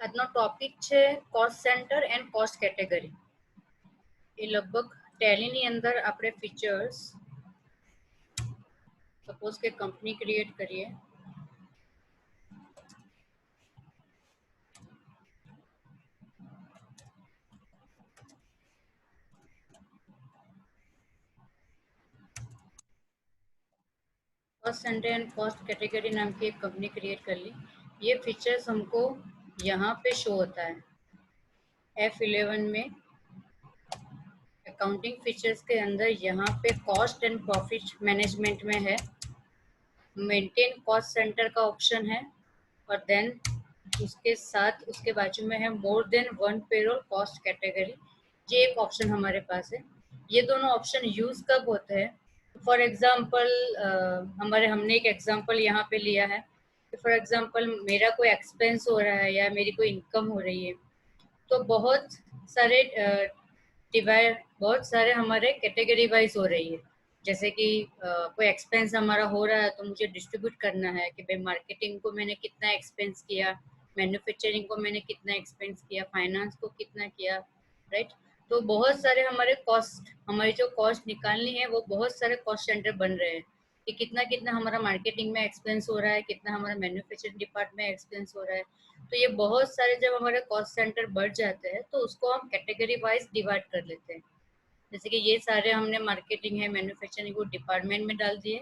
આજનો ટોપિક છે cost center and cost category. એ લગભગ ટેલીની અંદર આપણે ફીચર્સ સપોઝ કે કંપની ક્રિએટ કરીએ. Cost center and cost category नाम की एक कंपनी क्रिएट कर ली. ये फीचर्स हमको यहाँ पे शो होता है F11 में. अकाउंटिंग फीचर्स के अंदर यहाँ पे कॉस्ट एंड प्रॉफिट मैनेजमेंट में है, मेंटेन कॉस्ट सेंटर का ऑप्शन है, और देन उसके साथ उसके बाजू में है मोर than one payroll cost category. ये एक ऑप्शन हमारे पास है. ये दोनों ऑप्शन यूज कब होते हैं? फॉर एग्जांपल हमने एक एग्जांपल यहाँ पे लिया है. फॉर एग्जांपल मेरा कोई एक्सपेंस हो रहा है या मेरी कोई इनकम हो रही है, तो बहुत सारे हमारे कैटेगरी वाइज हो रही है. जैसे कि कोई एक्सपेंस हमारा हो रहा है तो मुझे डिस्ट्रीब्यूट करना है कि भाई मार्केटिंग को मैंने कितना एक्सपेंस किया, मैन्युफैक्चरिंग को मैंने कितना एक्सपेंस किया, फाइनेंस को कितना किया, राइट. तो बहुत सारे हमारे कॉस्ट, हमारी जो कॉस्ट निकालनी है वो बहुत सारे कॉस्ट सेंटर बन रहे हैं कि कितना कितना हमारा मार्केटिंग में एक्सपेंस हो रहा है, कितना हमारा मैन्युफैक्चरिंग डिपार्टमेंट में एक्सपेंस हो रहा है. तो ये बहुत सारे जब हमारे कॉस्ट सेंटर बढ़ जाते हैं तो उसको हम कैटेगरी वाइज डिवाइड कर लेते हैं. जैसे कि ये सारे हमने मार्केटिंग है, मैन्युफैक्चरिंग को डिपार्टमेंट में डाल दिए.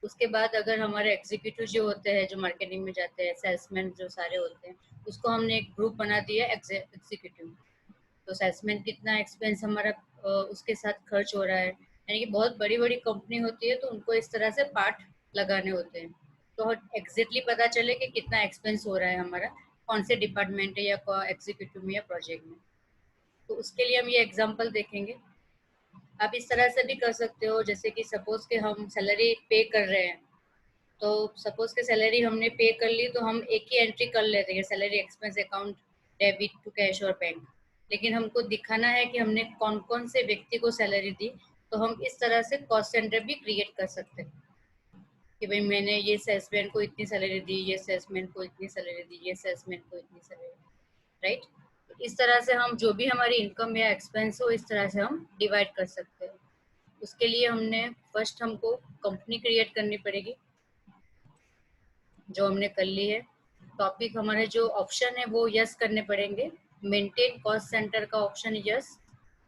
उसके बाद अगर हमारे एग्जीक्यूटिव जो होते हैं, जो मार्केटिंग में जाते हैं, सेल्समैन जो सारे होते हैं, उसको हमने एक ग्रुप बना दिया एग्जीक्यूटिव. तो सेल्समैन कितना एक्सपेंस हमारा उसके साथ खर्च हो रहा है. यानी कि बहुत बड़ी बड़ी कंपनी होती है तो उनको इस तरह से पार्ट लगाने होते हैं, तो एग्जैक्टली पता चले कि कितना एक्सपेंस हो रहा है हमारा कौन से डिपार्टमेंट है या एग्जीक्यूटिव में या प्रोजेक्ट में. तो उसके लिए हम ये एग्जांपल देखेंगे. आप इस तरह से भी कर सकते हो, जैसे कि सपोज के हम सैलरी पे कर रहे हैं, तो सपोज के सैलरी हमने पे कर ली तो हम एक ही एंट्री कर लेते हैं, salary expense account debit to cash और बैंक. लेकिन हमको दिखाना है कि हमने कौन कौन से व्यक्ति को सैलरी दी, तो हम इस तरह से कॉस्ट सेंटर भी क्रिएट कर सकते हैं कि भाई मैंने ये सेल्समैन को इतनी सैलरी दी, ये सेल्समैन को इतनी सैलरी दी, ये सेल्समैन को इतनी सैलरी दी, राइट. इस तरह से हम जो भी हमारी इनकम या एक्सपेंस हो, इस तरह से हम डिवाइड कर सकते हैं. उसके लिए हमने फर्स्ट हमको कंपनी क्रिएट करनी पड़ेगी, जो हमने कर ली है. टॉपिक हमारे जो ऑप्शन है वो यस करने पड़ेंगे. मेंटेन कॉस्ट सेंटर का ऑप्शन यस,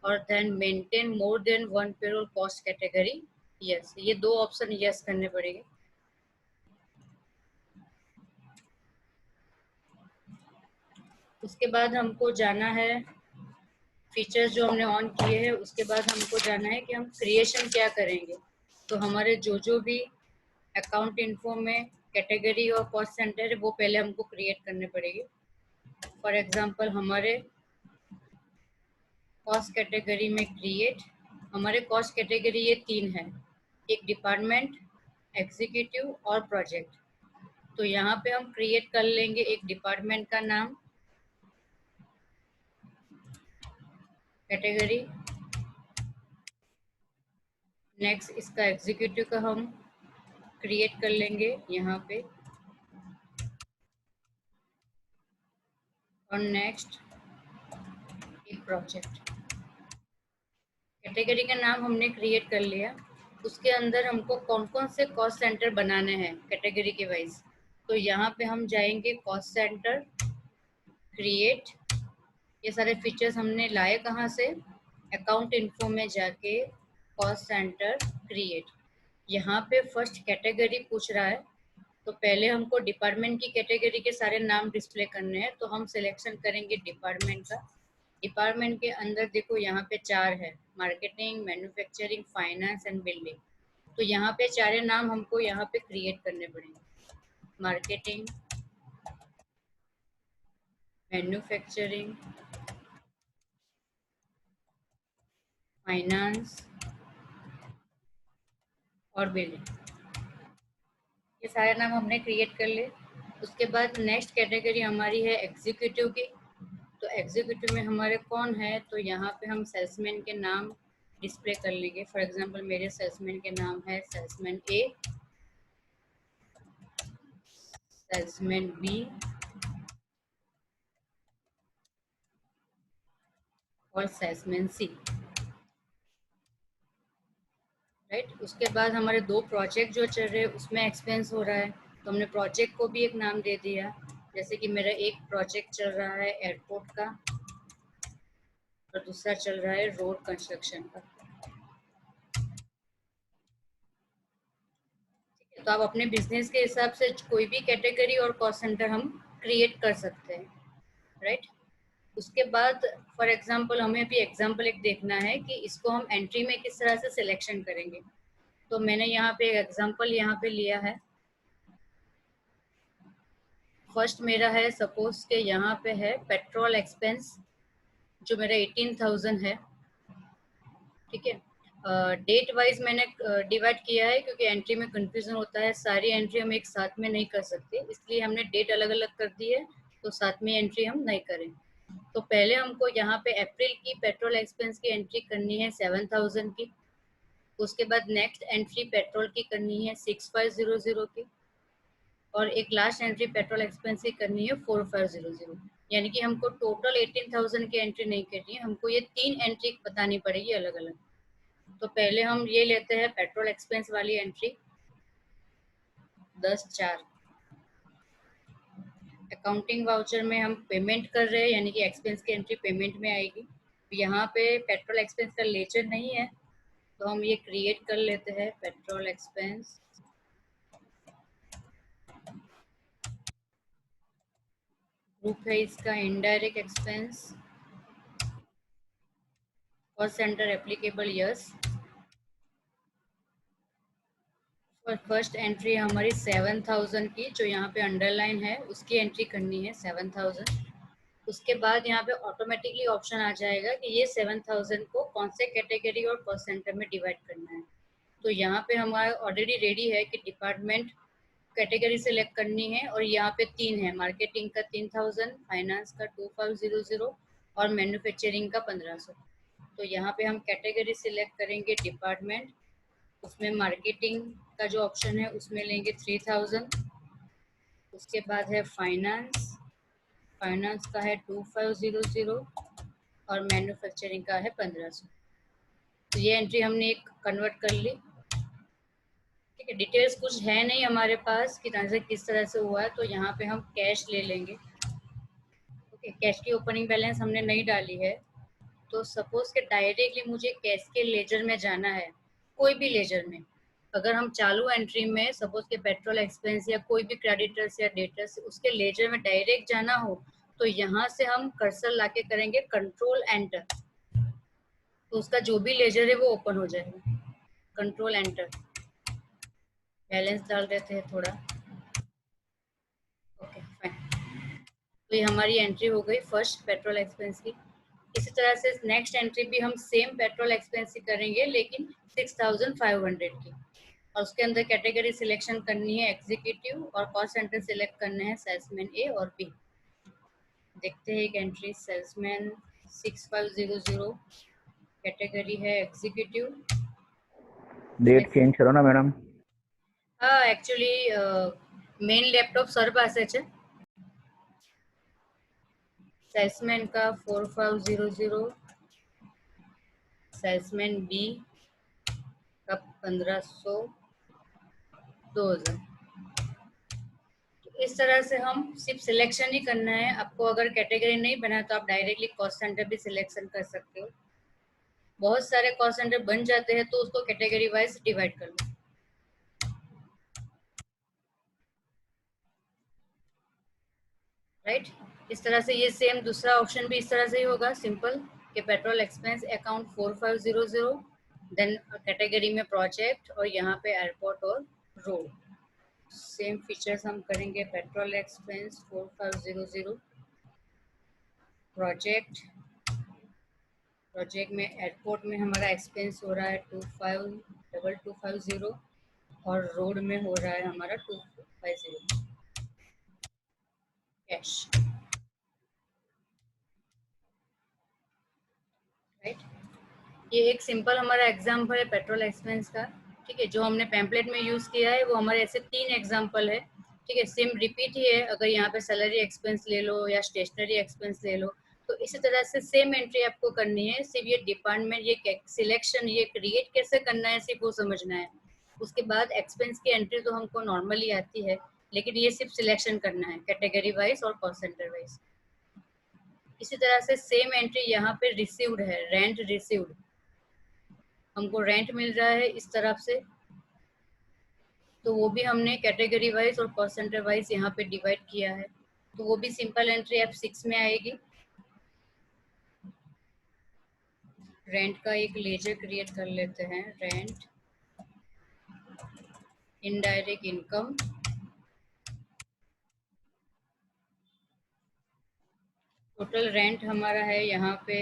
और then maintain more than one payroll cost category yes. ये दो ऑप्शन यस करने पड़ेंगे. उसके बाद हमको जाना है फीचर्स जो हमने ऑन किए हैं, उसके बाद हमको जाना है कि हम क्रिएशन क्या करेंगे. तो हमारे जो जो भी अकाउंट इन्फो में कैटेगरी और कॉस्ट सेंटर है वो पहले हमको क्रिएट करने पड़ेगी. फॉर एग्जांपल हमारे कॉस्ट कैटेगरी में क्रिएट, हमारे कॉस्ट कैटेगरी ये तीन है, एक डिपार्टमेंट, एग्जीक्यूटिव और प्रोजेक्ट. तो यहाँ पे हम क्रिएट कर लेंगे एक डिपार्टमेंट का नाम, कैटेगरी. नेक्स्ट इसका एग्जीक्यूटिव का हम क्रिएट कर लेंगे यहाँ पे, और नेक्स्ट एक प्रोजेक्ट. कैटेगरी का नाम हमने क्रिएट कर लिया. उसके अंदर हमको कौन कौन से कॉस्ट सेंटर बनाने हैं कैटेगरी के वाइज. तो यहाँ पे हम जाएंगे कॉस्ट सेंटर, क्रिएट. ये सारे फीचर्स हमने लाए कहाँ से, अकाउंट इन्फो में जाके कॉस्ट सेंटर क्रिएट. यहाँ पे फर्स्ट कैटेगरी पूछ रहा है, तो पहले हमको डिपार्टमेंट की कैटेगरी के सारे नाम डिस्प्ले करने हैं. तो हम सिलेक्शन करेंगे डिपार्टमेंट का. डिपार्टमेंट के अंदर देखो यहाँ पे चार है, marketing, manufacturing, finance and building. तो यहाँ पे चारे नाम हमको यहाँ पे क्रिएट करने पड़ेंगे, मार्केटिंग, मैन्युफैक्चरिंग, फाइनेंस और बिल्डिंग. ये सारे नाम हमने क्रिएट कर लिए. उसके बाद नेक्स्ट कैटेगरी हमारी है एग्जीक्यूटिव की. तो एग्जीक्यूटिव में हमारे कौन है, तो यहाँ पे हम सेल्समैन के नाम डिस्प्ले कर लेंगे. फॉर एग्जांपल मेरे सेल्समैन के नाम है सेल्समैन ए, सेल्समैन बी, और सेल्समैन सी, राइट। उसके बाद हमारे 2 प्रोजेक्ट जो चल रहे हैं उसमें एक्सपेंस हो रहा है, तो हमने प्रोजेक्ट को भी एक नाम दे दिया। जैसे कि मेरा एक प्रोजेक्ट चल रहा है एयरपोर्ट का और दूसरा चल रहा है रोड कंस्ट्रक्शन का। तो आप अपने बिजनेस के हिसाब से कोई भी कैटेगरी और कॉस्ट सेंटर हम क्रिएट कर सकते हैं, राइट। उसके बाद फॉर एग्जांपल हमें अभी एग्जांपल एक देखना है कि इसको हम एंट्री में किस तरह से सिलेक्शन करेंगे। तो मैंने यहाँ पे एक एग्जांपल यहाँ पे लिया है। फर्स्ट मेरा है, सपोज के यहाँ पे है पेट्रोल एक्सपेंस जो मेरा 18,000 है, ठीक है। डेट वाइज मैंने डिवाइड किया है क्योंकि एंट्री में कंफ्यूजन होता है, सारी एंट्री हम एक साथ में नहीं कर सकते, इसलिए हमने डेट अलग अलग कर दी है, तो साथ में एंट्री हम नहीं करें। तो पहले हमको यहाँ पे अप्रैल की पेट्रोल एक्सपेंस की एंट्री करनी है 7,000 की। उसके बाद नेक्स्ट एंट्री पेट्रोल की करनी है 6500 की, और एक लास्ट एंट्री पेट्रोल एक्सपेंस की करनी है 4500। यानी कि हमको टोटल 18,000 की एंट्री नहीं करनी है, हमको ये 3 एंट्री बतानी पड़ेगी अलग अलग। तो पहले हम ये लेते हैं पेट्रोल एक्सपेंस वाली एंट्री 10/4। अकाउंटिंग वाउचर में हम पेमेंट कर रहे हैं, यानी कि एक्सपेंस की एंट्री पेमेंट में आएगी। यहाँ पे पेट्रोल एक्सपेंस का लेजर नहीं है, तो हम ये क्रिएट कर लेते हैं पेट्रोल एक्सपेंस। ग्रुप है इसका indirect expense, cost centre applicable yes. और फर्स्ट एंट्री हमारी 7,000 की, जो यहाँ पे अंडरलाइन है उसकी एंट्री करनी है 7,000। उसके बाद यहाँ पे ऑटोमेटिकली ऑप्शन आ जाएगा कि ये 7,000 को कौन से कैटेगरी और कॉस्ट सेंटर में डिवाइड करना है। तो यहाँ पे हमारा ऑलरेडी रेडी है कि डिपार्टमेंट कैटेगरी सेलेक्ट करनी है, और यहाँ पे 3 है, मार्केटिंग का 3,000, फाइनेंस का 2,500 और मैन्युफैक्चरिंग का 1,500। तो यहाँ पे हम कैटेगरी सिलेक्ट करेंगे डिपार्टमेंट, उसमें मार्केटिंग का जो ऑप्शन है उसमें लेंगे 3,000। उसके बाद है फाइनेंस, फाइनेंस का है 2,500 और मैन्युफैक्चरिंग का है 1,500। तो ये एंट्री हमने एक कन्वर्ट कर ली, ठीक है। डिटेल्स कुछ है नहीं हमारे पास कि ट्रांजेक्शन किस तरह से हुआ है, तो यहाँ पे हम कैश ले लेंगे। ओके, कैश की ओपनिंग बैलेंस हमने नहीं डाली है, तो सपोज के डायरेक्टली मुझे कैश के लेजर में जाना है, कोई भी लेजर में। अगर हम चालू एंट्री में सपोज के पेट्रोल एक्सपेंस या कोई भी क्रेडिटर्स या डेटर्स उसके लेजर में डायरेक्ट जाना हो, तो यहाँ से हम कर्सर लाके करेंगे कंट्रोल एंटर, तो उसका जो भी लेजर है वो ओपन हो जाएगा। कंट्रोल एंटर, बैलेंस डाल देते हैं थोड़ा। ओके फाइन, तो ये हमारी एंट्री हो गई फर्स्ट पेट्रोल एक्सपेंस की। इसी तरह से नेक्स्ट एंट्री भी हम सेम पेट्रोल एक्सपेंस की करेंगे, लेकिन 6,500 की, और उसके अंदर कैटेगरी सिलेक्शन करनी है एग्जीक्यूटिव और कॉस्ट सेंटर सिलेक्ट करने हैं सेल्समैन ए और बी। देखते हैं एक एंट्री सेल्समैन 6,500, कैटेगरी है एग्जीक्यूटिव। डेट चेंज करो ना मैडम। हाँ, एक्चुअली मेन लैपटॉप सर પાસે છે। सेल्समैन का 4,500, सेल्समैन बी का 1,500, 2,000। इस तरह से हम सिर्फ सिलेक्शन ही करना है। आपको अगर कैटेगरी नहीं बना तो आप डायरेक्टली कॉस्ट सेंटर भी सिलेक्शन कर सकते हो। बहुत सारे कॉस्ट सेंटर बन जाते हैं तो उसको कैटेगरी वाइज डिवाइड कर लो, राइट। इस तरह से ये सेम दूसरा ऑप्शन भी इस तरह से ही होगा, सिंपल कि petrol expense account 4,500, then category में प्रोजेक्ट और यहाँ पे एयरपोर्ट और रोड। सेम फीचर्स हम करेंगे, पेट्रोल एक्सपेंस 4,500, प्रोजेक्ट, प्रोजेक्ट में एयरपोर्ट में हमारा एक्सपेंस हो रहा है 2,250 और रोड में हो रहा है हमारा 2,50 कैश, राइट। ये एक सिंपल हमारा एग्जाम्पल है पेट्रोल एक्सपेंस का, ठीक है। जो हमने पैम्पलेट में यूज किया है वो हमारे ऐसे 3 एग्जाम्पल है, ठीक है। सेम रिपीट ही है। अगर यहाँ पे सैलरी एक्सपेंस ले लो या स्टेशनरी एक्सपेंस ले लो, तो इसी तरह से सेम एंट्री आपको करनी है, सिर्फ ये डिपार्टमेंट, ये सिलेक्शन, ये क्रिएट कैसे करना है सिर्फ वो समझना है। उसके बाद एक्सपेंस की एंट्री तो हमको नॉर्मली आती है, लेकिन ये सिर्फ सिलेक्शन करना है कैटेगरी वाइज और कॉस्ट सेंटर वाइज। इसी तरह से सेम एंट्री यहाँ पे रिसीव्ड है, रेंट रिसीव्ड, हमको रेंट मिल रहा है इस तरफ से, तो वो भी हमने कैटेगरी वाइज और कॉस्ट सेंटर वाइज यहाँ पे डिवाइड किया है, तो वो भी सिंपल एंट्री F6 में आएगी। रेंट का एक लेजर क्रिएट कर लेते हैं, rent indirect income, total rent हमारा है यहाँ पे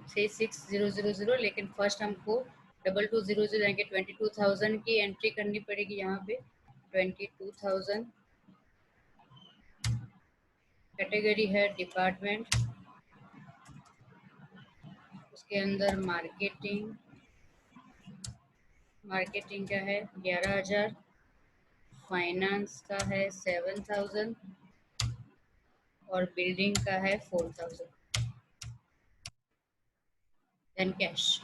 36000, लेकिन फर्स्ट हमको 2200 यानी कि 22,000 की एंट्री करनी पड़ेगी यहाँ पे, 22,000। कैटेगरी है डिपार्टमेंट, उसके अंदर मार्केटिंग, मार्केटिंग का है 11,000, फाइनेंस का है 7,000 और बिल्डिंग का है 4,000, देन कैश,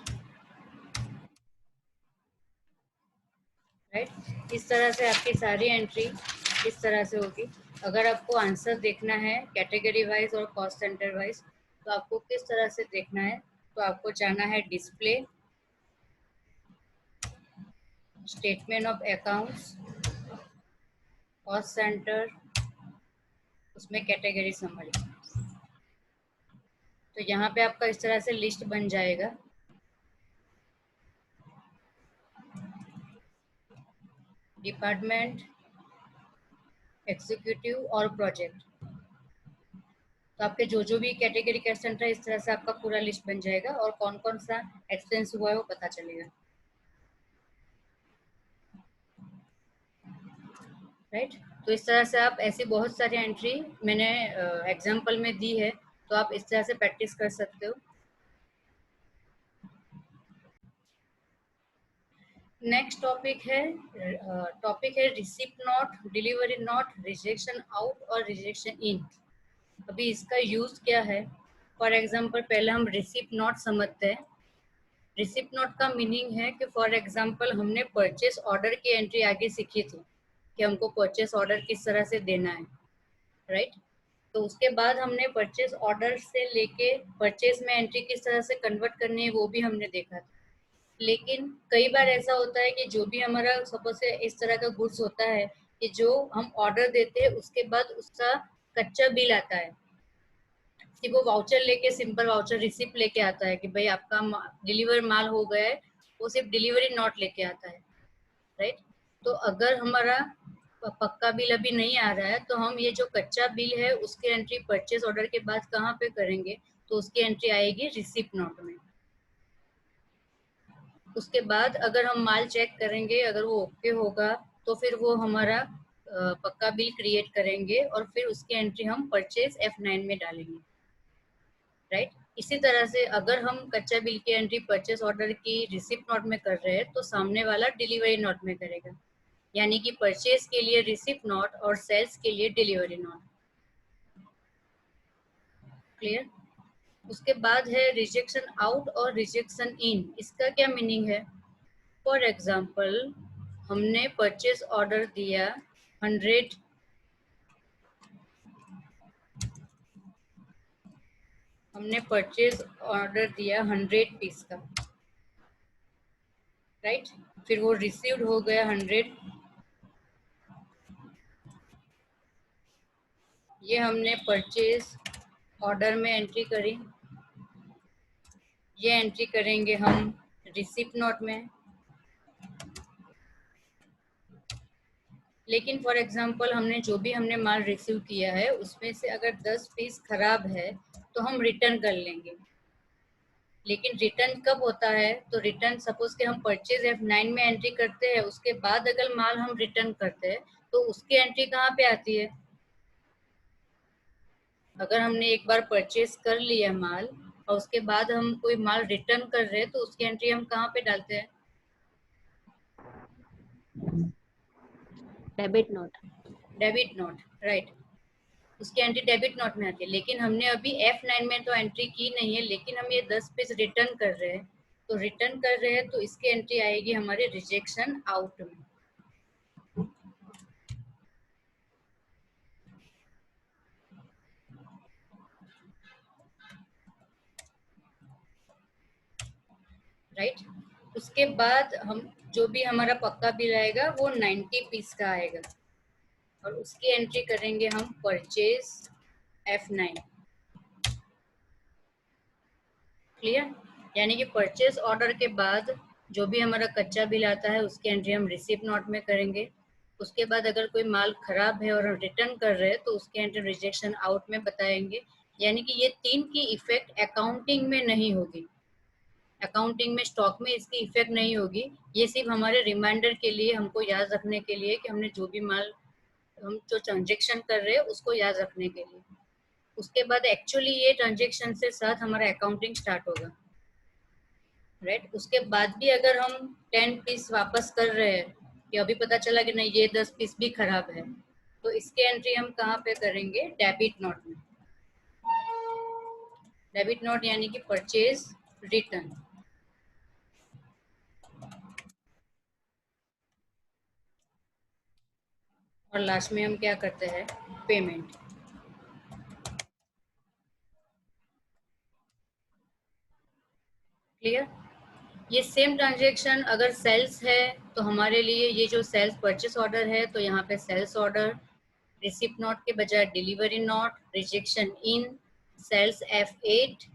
राइट। इस तरह से आपकी सारी एंट्री इस तरह से होगी। अगर आपको आंसर देखना है कैटेगरी वाइज और कॉस्ट सेंटर वाइज, तो आपको किस तरह से देखना है, तो आपको जाना है display, statement of accounts, cost centre, उसमें कैटेगरी समरी, तो यहाँ पे आपका इस तरह से लिस्ट बन जाएगा। डिपार्टमेंट, एग्जीक्यूटिव और प्रोजेक्ट, तो आपके जो भी कैटेगरी कैश सेंटर है इस तरह से आपका पूरा लिस्ट बन जाएगा और कौन कौन सा एक्सपेंस हुआ है वो पता चलेगा, राइट। तो इस तरह से आप ऐसी बहुत सारी एंट्री मैंने एग्जाम्पल में दी है, तो आप इस तरह से प्रैक्टिस कर सकते हो। नेक्स्ट टॉपिक है receipt note, delivery note, rejection out और रिजेक्शन इन। अभी इसका यूज क्या है, फॉर एग्जाम्पल पहले हम रिसिप्ट नोट समझते हैं। रिसिप्ट नोट का मीनिंग है कि फॉर एग्जाम्पल हमने परचेस ऑर्डर की एंट्री आगे सीखी थी कि हमको परचेस ऑर्डर किस तरह से देना है, राइट। तो उसके बाद हमने परचेस ऑर्डर से लेके परचेस में एंट्री किस तरह से कन्वर्ट करनी है वो भी हमने देखा था। लेकिन कई बार ऐसा होता है कि जो भी हमारा सपोज से इस तरह का गुड्स होता है कि जो हम ऑर्डर देते हैं उसके बाद उसका कच्चा बिल आता है, कि वो वाउचर लेके, सिंपल वाउचर रिसिप्ट लेके आता है कि भाई आपका डिलीवर माल हो गया है, वो सिर्फ डिलीवरी नोट लेके आता है, राइट। तो अगर हमारा पक्का बिल अभी नहीं आ रहा है तो हम ये जो कच्चा बिल है उसकी एंट्री परचेस ऑर्डर के बाद कहाँ पे करेंगे, तो उसकी एंट्री आएगी रिसिप्ट नोट में। उसके बाद अगर हम माल चेक करेंगे, अगर वो ओके होगा तो फिर वो हमारा पक्का बिल क्रिएट करेंगे और फिर उसकी एंट्री हम परचेज F9 में डालेंगे, राइट। इसी तरह से अगर हम कच्चा बिल की एंट्री परचेस ऑर्डर की रिसिप्ट नोट में कर रहे हैं तो सामने वाला डिलीवरी नोट में करेगा, यानी कि परचेज के लिए रिसिप्ट नोट और सेल्स के लिए डिलीवरी नोट। क्लियर। उसके बाद है रिजेक्शन आउट और रिजेक्शन इन। इसका क्या मीनिंग है, फॉर एग्जाम्पल हमने परचेज ऑर्डर दिया 100, हमने परचेज ऑर्डर दिया 100 पीस का, राइट। फिर वो रिसीव्ड हो गया 100, ये हमने परचेज ऑर्डर में एंट्री करी, ये एंट्री करेंगे हम रिसिप्ट नोट में। लेकिन फॉर एग्जांपल हमने जो भी हमने माल रिसीव किया है उसमें से अगर 10 पीस खराब है तो हम रिटर्न कर लेंगे। लेकिन रिटर्न कब होता है, तो रिटर्न सपोज कि हम परचेज F9 में एंट्री करते हैं, उसके बाद अगर माल हम रिटर्न करते हैं तो उसकी एंट्री कहाँ पे आती है। अगर हमने एक बार परचेज कर लिया माल और उसके बाद हम कोई माल रिटर्न कर रहे हैं तो उसकी एंट्री हम कहाँ पे डालते हैं, debit note, debit note, right. उसकी एंट्री डेबिट नोट में आती है। लेकिन हमने अभी F9 में तो एंट्री की नहीं है, लेकिन हम ये 10 पीस रिटर्न कर रहे हैं, तो रिटर्न कर रहे हैं तो इसकी एंट्री आएगी हमारे रिजेक्शन आउट में। राइट। उसके बाद हम जो भी हमारा पक्का बिल आएगा वो 90 पीस का आएगा, और उसकी एंट्री करेंगे हम परचेज F9। क्लियर? यानी कि परचेज ऑर्डर के बाद जो भी हमारा कच्चा बिल आता है उसकी एंट्री हम रिसीप्ट नोट में करेंगे। उसके बाद अगर कोई माल खराब है और हम रिटर्न कर रहे हैं तो उसकी एंट्री रिजेक्शन आउट में बताएंगे। यानी कि ये 3 की इफेक्ट अकाउंटिंग में नहीं होगी, अकाउंटिंग में स्टॉक में इसकी इफेक्ट नहीं होगी। ये सिर्फ हमारे रिमाइंडर के लिए, हमको याद रखने के लिए कि हमने जो भी माल, हम जो ट्रांजेक्शन कर रहे हैं उसको याद रखने के लिए। उसके बाद एक्चुअली ये ट्रांजेक्शन से साथ हमारा अकाउंटिंग स्टार्ट होगा। राइट। उसके बाद भी अगर हम 10 पीस वापस कर रहे हैं, कि अभी पता चला कि नहीं ये 10 पीस भी खराब है, तो इसके एंट्री हम कहाँ पे करेंगे? डेबिट नोट में। डेबिट नोट यानी कि परचेज रिटर्न। और लास्ट में हम क्या करते हैं? पेमेंट। क्लियर? ये सेम ट्रांजेक्शन अगर सेल्स है तो हमारे लिए ये जो सेल्स परचेस ऑर्डर है, तो यहाँ पे सेल्स ऑर्डर, रिसिप्ट नोट के बजाय डिलीवरी नोट, रिजेक्शन इन, सेल्स F8,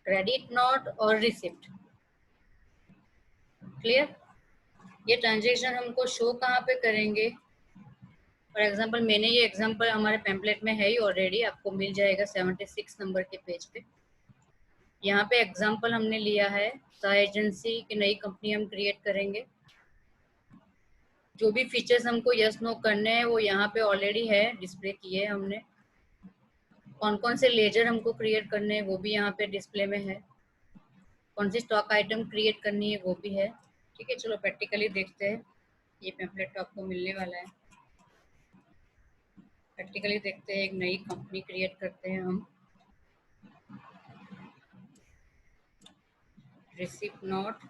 क्रेडिट नोट और रिसिप्ट। क्लियर? ये ट्रांजेक्शन हमको शो कहाँ पे करेंगे? फॉर एग्जांपल मैंने ये एग्जांपल हमारे पैम्पलेट में है ही ऑलरेडी, आपको मिल जाएगा 76 नंबर के पेज पे। यहाँ पे एग्जांपल हमने लिया है सा एजेंसी की नई कंपनी हम क्रिएट करेंगे। जो भी फीचर्स हमको यस नो करने हैं वो यहाँ पे ऑलरेडी है, डिस्प्ले किए हमने। कौन कौन से लेजर हमको क्रिएट करने हैं वो भी यहाँ पे डिस्प्ले में है। कौन सी स्टॉक आइटम क्रिएट करनी है वो भी है। ठीक है, चलो प्रैक्टिकली देखते हैं। ये पैम्पलेट तो आपको मिलने वाला है। प्रैक्टिकली देखते हैं, एक नई कंपनी क्रिएट करते हैं हम। रिसिप्ट नोट,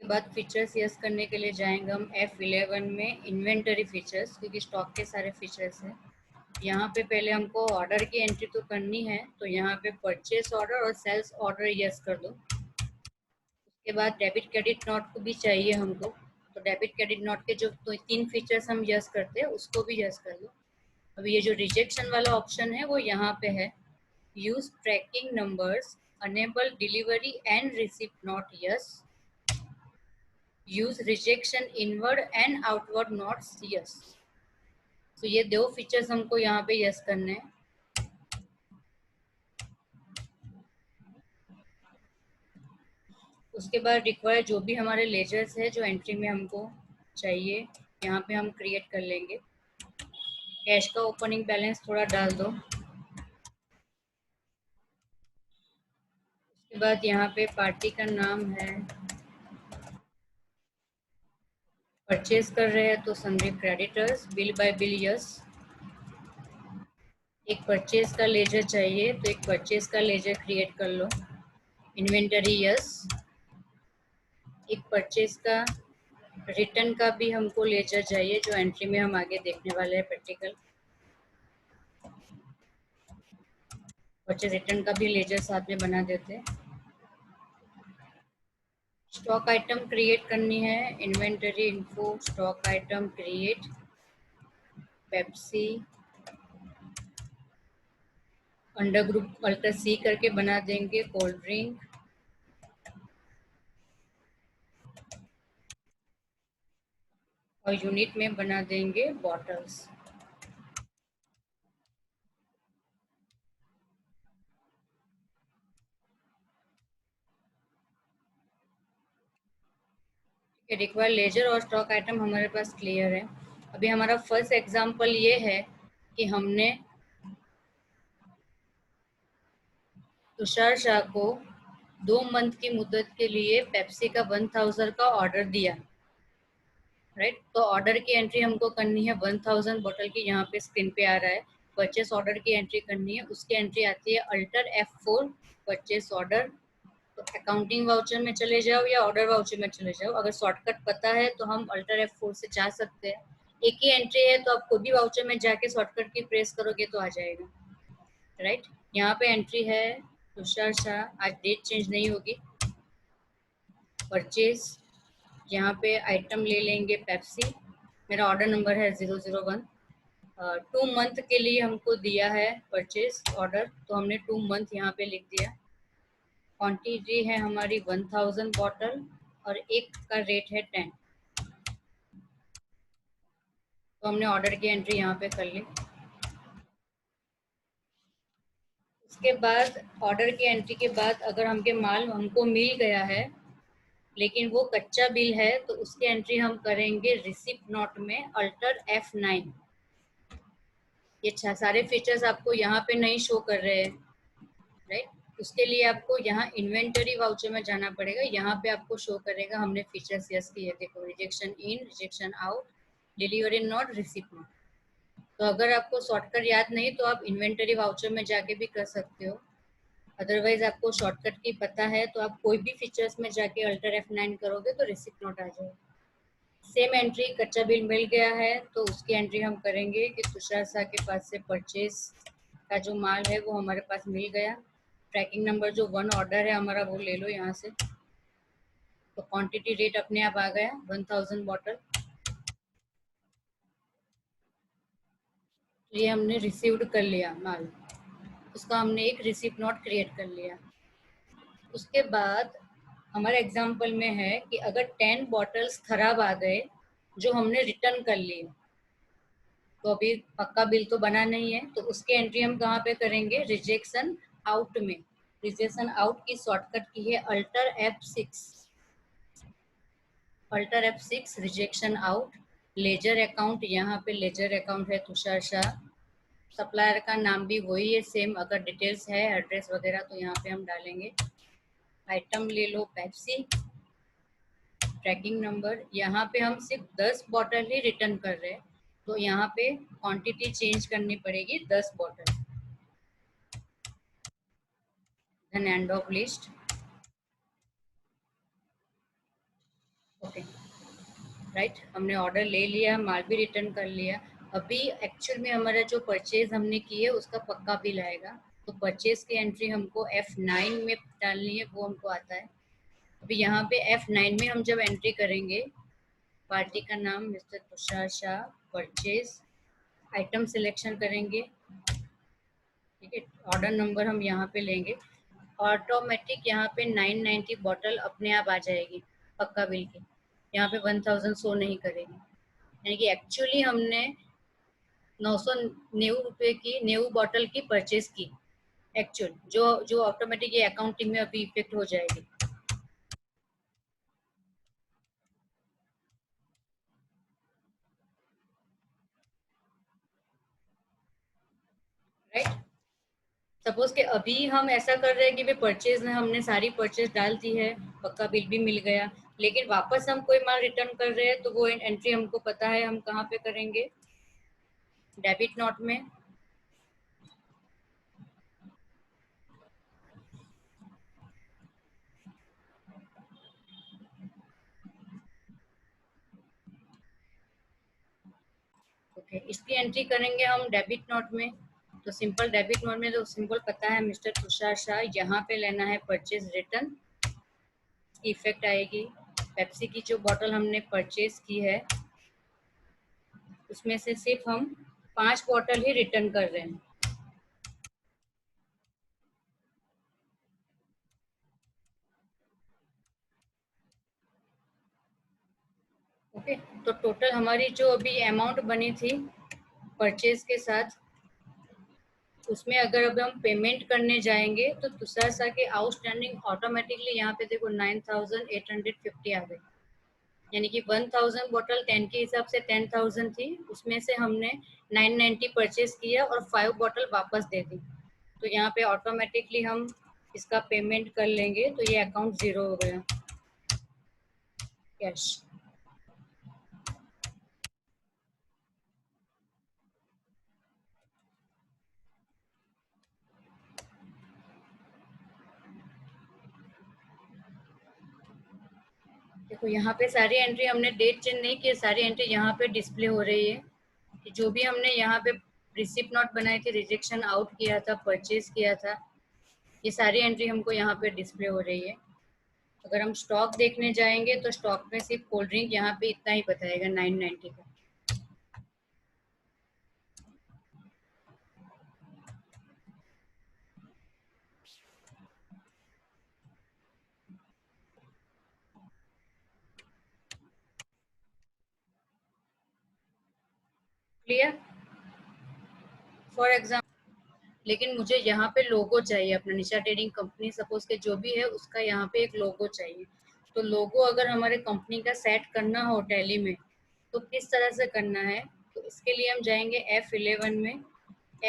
के बाद फीचर्स यस करने के लिए जाएंगे हम F11 में इन्वेंटरी फीचर्स, क्योंकि स्टॉक के सारे फीचर्स हैं। यहाँ पे पहले हमको ऑर्डर की एंट्री तो करनी है, तो यहाँ पे परचेस ऑर्डर और सेल्स ऑर्डर यस कर दो। उसके बाद डेबिट क्रेडिट नोट को भी चाहिए हमको, तो डेबिट क्रेडिट नोट के जो तो 3 फीचर्स हम यस करते हैं उसको भी यस कर दो। अब ये जो रिजेक्शन वाला ऑप्शन है वो यहाँ पे है, use tracking numbers, enable delivery and receipt note yes, use rejection inward and outward notes yes. तो ये 2 फीचर्स हमको यहाँ पे यस करने हैं। उसके बाद रिक्वायर जो भी हमारे लेजर्स है जो एंट्री में हमको चाहिए, यहाँ पे हम क्रिएट कर लेंगे। कैश का ओपनिंग बैलेंस थोड़ा डाल दो। उसके बाद यहाँ पे पार्टी का नाम है, परचेज कर रहे हैं तो sundry creditors, bill by bill yes. एक परचेज का लेजर चाहिए तो एक परचेज का लेजर क्रिएट कर लो। Inventory yes. एक परचेज का रिटर्न का भी हमको लेजर चाहिए जो एंट्री में हम आगे देखने वाले हैं प्रैक्टिकल। परचेज रिटर्न का भी लेजर साथ में बना देते हैं। स्टॉक आइटम क्रिएट करनी है, inventory info stock item create, Pepsi under group alter C करके बना देंगे, कोल्ड ड्रिंक, और यूनिट में बना देंगे बॉटल्स। रिक्वायर लेजर और स्टॉक आइटम हमारे पास क्लियर है। अभी हमारा फर्स्ट एग्जांपल ये है कि हमने तुषार शाह को 2 मंथ की मुद्दत के लिए पेप्सी का 1000 का ऑर्डर दिया, राइट। तो ऑर्डर की एंट्री हमको करनी है 1000 बोतल की, यहाँ पे स्क्रीन पे आ रहा है। परचेस ऑर्डर की एंट्री करनी है, उसकी एंट्री आती है अल्टर F4 परचेस ऑर्डर। तो अकाउंटिंग वाउचर में चले जाओ या ऑर्डर वाउचर में चले जाओ। अगर शॉर्टकट पता है तो हम अल्टर F4 से जा सकते हैं। एक ही एंट्री है तो आप कोई भी वाउचर में जाके शॉर्टकट की प्रेस करोगे तो आ जाएगा, राइट। यहाँ पे एंट्री है तुषार शाह, आज डेट चेंज नहीं होगी। परचेज, यहाँ पे आइटम ले लेंगे पेप्सी, मेरा ऑर्डर नंबर है 001। 2 मंथ के लिए हमको दिया है परचेज ऑर्डर, तो हमने 2 मंथ यहाँ पे लिख दिया। क्वांटिटी है हमारी 1000 बॉटल और एक का रेट है 10। तो हमने ऑर्डर की एंट्री यहाँ पे कर ली। उसके बाद ऑर्डर की एंट्री के बाद अगर हमको मिल गया है लेकिन वो कच्चा बिल है तो उसकी एंट्री हम करेंगे रिसिप्ट नोट में अल्टर F9। ये सारे फीचर्स आपको यहाँ पे नहीं शो कर रहे हैं, राइट। उसके लिए आपको यहाँ इन्वेंटरी वाउचर में जाना पड़ेगा। यहाँ पे आपको शो करेगा हमने फीचर्स यस किए, देखो rejection in, rejection out, delivery note, receipt note. तो अगर आपको शॉर्टकट याद नहीं तो आप इन्वेंटरी वाउचर में जाके भी कर सकते हो। अदरवाइज आपको शॉर्टकट की पता है तो आप कोई भी फीचर्स में जाके अल्टर F9 करोगे तो रिसिप्ट नोट आ जाएगा। सेम एंट्री, कच्चा बिल मिल गया है तो उसकी एंट्री हम करेंगे कि तुषार शाह के पास से परचेज का जो माल है वो हमारे पास मिल गया। ट्रैकिंग नंबर जो 1 ऑर्डर है हमारा वो ले लो यहाँ से। तो क्वांटिटी रेट अपने आप आ गया 1000 बॉटल। ये हमने रिसीव्ड कर लिया माल, उसका हमने एक रिसिप्ट नोट क्रिएट कर लिया। उसके बाद हमारे एग्जाम्पल में है कि अगर 10 बॉटल्स खराब आ गए जो हमने रिटर्न कर लिए, तो अभी पक्का बिल तो बना नहीं है, तो उसकी एंट्री हम कहाँ पे करेंगे, रिजेक्शन आउट में। रिजेक्शन आउट की शॉर्टकट की है alter F6। Alter F6 rejection out. Ledger account, यहाँ पे लेजर अकाउंट है तुषार शाह। सप्लायर का नाम भी वही है सेम, अगर डिटेल्स है एड्रेस वगैरह तो यहाँ पे हम डालेंगे। आइटम ले लो पेप्सी। ट्रैकिंग नंबर, यहाँ पे हम सिर्फ 10 बॉटल ही रिटर्न कर रहे हैं तो यहाँ पे क्वांटिटी चेंज करनी पड़ेगी 10 bottle. Then end of list. Okay, right. हमने ऑर्डर ले लिया, माल भी रिटर्न कर लिया। अभी एक्चुअल में हमारा जो परचेज हमने की है उसका पक्का बिल आएगा, तो परचेज की एंट्री हमको F9 में डालनी है, वो हमको आता है। अभी यहाँ पे F9 में हम जब एंट्री करेंगे, पार्टी का नाम mister Tushar Shah, purchase, item selection करेंगे, ठीक है। ऑर्डर नंबर हम यहाँ पे लेंगे, ऑटोमेटिक यहाँ पे 990 बॉटल अपने आप आ जाएगी पक्का बिल की। यहाँ पे 1000 शो नहीं करेगी, यानी कि एक्चुअली हमने 990 रुपये की 90 बॉटल की परचेज की एक्चुअल, जो जो ऑटोमेटिक ये अकाउंटिंग में अभी इफेक्ट हो जाएगी, राइट। सपोज कि अभी हम ऐसा कर रहे हैं कि भाई परचेज में हमने सारी परचेज डाल दी है, पक्का बिल भी मिल गया, लेकिन वापस हम कोई माल रिटर्न कर रहे हैं तो वो एंट्री हमको पता है हम कहाँ पे करेंगे, डेबिट नोट में। ओके, इसकी एंट्री करेंगे हम डेबिट नोट में। तो सिंपल डेबिट नोट में तो सिंपल पता है मिस्टर तुषार शाह, यहाँ पे लेना है परचेज रिटर्न, इसकी इफेक्ट आएगी। पेप्सी की जो बॉटल हमने परचेज की है उसमें से सिर्फ हम 5 बॉटल ही रिटर्न कर रहे हैं। ओके, तो टोटल हमारी जो अभी अमाउंट बनी थी परचेज के साथ, उसमें अगर अब हम पेमेंट करने जाएंगे तो तुषार शाह के आउटस्टैंडिंग ऑटोमेटिकली यहाँ पे देखो 9850 आ गई, यानी कि 1000 बॉटल 10 के हिसाब से 10,000 थी, उसमें से हमने 990 परचेज किया और 5 बॉटल वापस दे दी। तो यहाँ पे ऑटोमेटिकली हम इसका पेमेंट कर लेंगे तो ये अकाउंट 0 हो गया कैश। देखो यहाँ पे सारी एंट्री हमने डेट चेंज नहीं की, सारी एंट्री यहाँ पे डिस्प्ले हो रही है कि जो भी हमने यहाँ पे रिसिप्ट नोट बनाई थी, रिजेक्शन आउट किया था, परचेज किया था, ये सारी एंट्री हमको यहाँ पे डिस्प्ले हो रही है। अगर हम स्टॉक देखने जाएंगे तो स्टॉक में सिर्फ कोल्ड ड्रिंक यहाँ पे इतना ही बताएगा 990 का। क्लियर? फॉर एग्जाम्पल, लेकिन मुझे यहाँ पे लोगो चाहिए अपना निशा ट्रेडिंग कंपनी सपोज के जो भी है उसका यहाँ पे एक लोगो चाहिए। तो लोगो अगर हमारे कंपनी का सेट करना हो टैली में तो किस तरह से करना है, तो इसके लिए हम जाएंगे F11 में।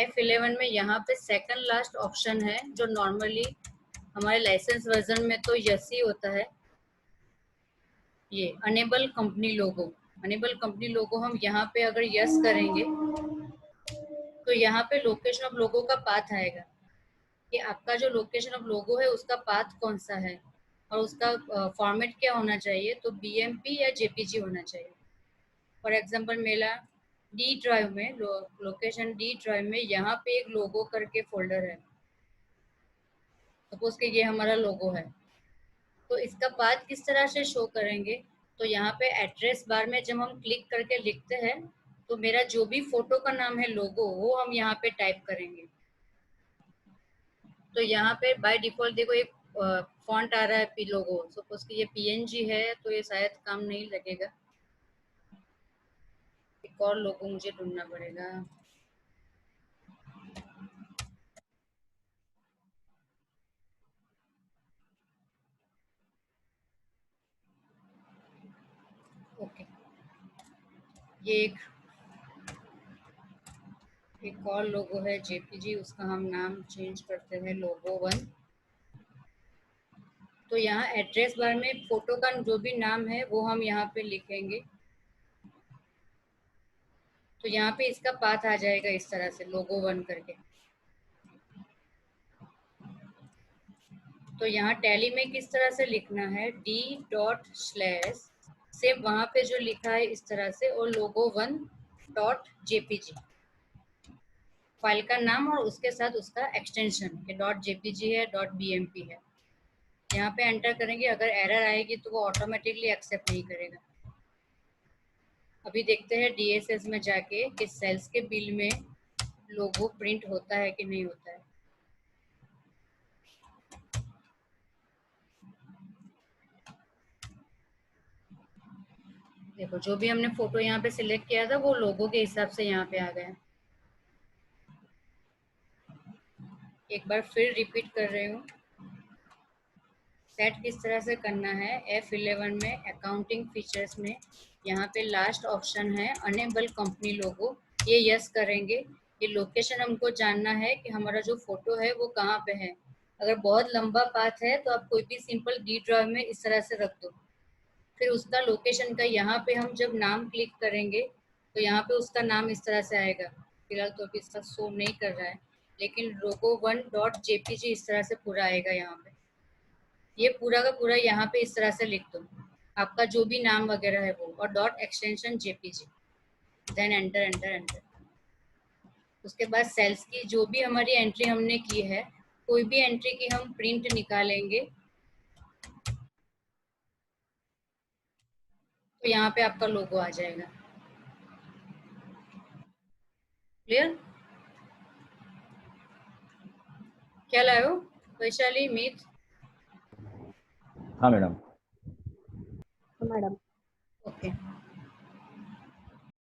F11 में यहाँ पे सेकंड लास्ट ऑप्शन है जो नॉर्मली हमारे लाइसेंस वर्जन में तो यस ही होता है, ये enable company logo. Enable company logo हम यहाँ पे अगर यस करेंगे तो यहाँ पे लोकेशन ऑफ लोगो का पाथ आएगा कि आपका जो लोकेशन ऑफ लोगो है उसका पाथ कौन सा है और उसका फॉर्मेट क्या होना चाहिए, तो BMP या JPG होना चाहिए। फॉर एग्जांपल मेरा डी ड्राइव में लोकेशन डी ड्राइव में यहाँ पे एक लोगो करके फोल्डर है, सपोज कि ये हमारा लोगो है। तो इसका पाथ किस तरह से शो करेंगे, तो यहाँ पे एड्रेस बार में जब हम क्लिक करके लिखते हैं तो मेरा जो भी फोटो का नाम है लोगो वो हम यहाँ पे टाइप करेंगे। तो यहाँ पे बाय डिफॉल्ट देखो एक फॉन्ट आ रहा है पी लोगो, सपोज कि ये PNG है तो ये शायद काम नहीं लगेगा, एक और लोगो मुझे ढूंढना पड़ेगा। ओके, ये एक और लोगो है JPG, उसका हम नाम चेंज करते हैं लोगो 1। तो यहाँ एड्रेस बार में फोटो का जो भी नाम है वो हम यहाँ पे लिखेंगे। तो यहाँ पे इसका पाथ आ जाएगा इस तरह से लोगो 1 करके। तो यहाँ टैली में किस तरह से लिखना है, D./ से वहां पे जो लिखा है इस तरह से, और लोगो 1.jpg फाइल का नाम और उसके साथ उसका एक्सटेंशन कि .jpg है .bmp है। यहाँ पे एंटर करेंगे, अगर एरर आएगी तो वो ऑटोमेटिकली एक्सेप्ट नहीं करेगा। अभी देखते हैं DSS में जाके कि सेल्स के बिल में लोगो प्रिंट होता है कि नहीं होता है। देखो जो भी हमने फोटो यहाँ पे सिलेक्ट किया था वो लोगो के हिसाब से यहाँ पे आ गया। एक बार फिर रिपीट कर रही हूँ, सेट किस तरह से करना है। F11 में अकाउंटिंग फीचर्स में यहाँ पे लास्ट ऑप्शन है अनेबल कंपनी लोगो, ये यस करेंगे। ये लोकेशन हमको जानना है कि हमारा जो फोटो है वो कहाँ पे है। अगर बहुत लंबा पाथ है तो आप कोई भी सिंपल डी ड्राइव में इस तरह से रख दो, फिर उसका लोकेशन का यहाँ पे हम जब नाम क्लिक करेंगे तो यहाँ पे उसका नाम इस तरह से आएगा। फिलहाल तो अभी इसका शो नहीं कर रहा है, लेकिन लोगो 1.jpg इस तरह से पूरा आएगा। यहाँ पे ये पूरा का पूरा यहाँ पे इस तरह से लिख दो आपका जो भी नाम वगैरह है वो, और .extension.jpg, then enter enter enter. उसके बाद सेल्स की जो भी हमारी एंट्री हमने की है, कोई भी एंट्री की हम प्रिंट निकालेंगे तो यहाँ पे आपका लोगो आ जाएगा। क्लियर? क्या लाए हो वैशाली, मीत? हाँ मैडम। मैडम